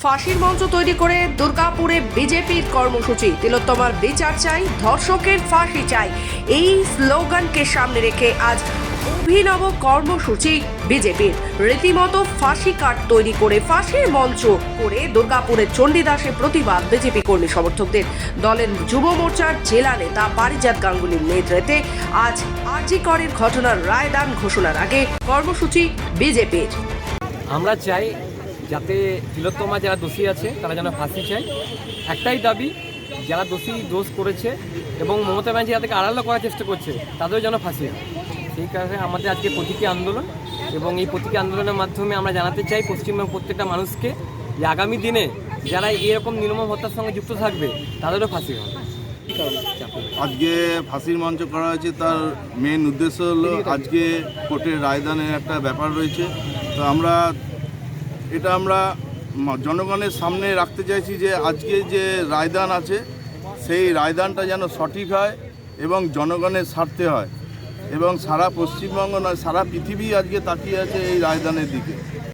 ফাঁসির মঞ্চ তৈরি করে দুর্গাপুরে বিজেপির কর্মসূচি। তিলোত্তমার বিচার চাই, ধর্ষকের ফাঁসি চাই, এই স্লোগানকে সামনে রেখে আজ অভিনব কর্মসূচি বিজেপির। রীতিমতো ফাঁসি কার্ড তৈরি করে ফাঁসির মঞ্চ করে দুর্গাপুরের চণ্ডীদাসে প্রতিবাদ বিজেপি কর্মী সমর্থকদের। দলের যুব মোর্চার জেলা নেতা পারিজাত গাঙ্গুলির নেতৃত্বে আজ আরজি করের ঘটনার রায়দান ঘোষণার আগে কর্মসূচি বিজেপির। আমরা চাই যাতে তিলোত্তমা যারা দোষী আছে তারা যেন ফাঁসি চায়। একটাই দাবি, যারা দোষ করেছে এবং মমতা ব্যানার্জি যাদেরকে আড়াল করার চেষ্টা করছে তাদেরও যেন ফাঁসি হয়। সেই কারণে আমাদের আজকে প্রতীকী আন্দোলন, এবং এই প্রতীকী আন্দোলনের মাধ্যমে আমরা জানাতে চাই পশ্চিমবঙ্গের প্রত্যেকটা মানুষকে যে আগামী দিনে যারা এরকম নির্মম হত্যার সঙ্গে যুক্ত থাকবে তাদেরও ফাঁসি হবে। আজকে ফাঁসির মঞ্চ করা হয়েছে, তার মেন উদ্দেশ্য হলো আজকে কোর্টের রায়দানের একটা ব্যাপার রয়েছে। তো আমরা জনগণের সামনে রাখতে চাইছি যে আজকে যে রায়দান আছে সেই রায়দানটা যেন সঠিক হয় এবং জনগণের স্বার্থে হয়, এবং সারা পশ্চিমবঙ্গ নয় সারা পৃথিবী আজকে তাকিয়ে আছে এই রায়দানের দিকে।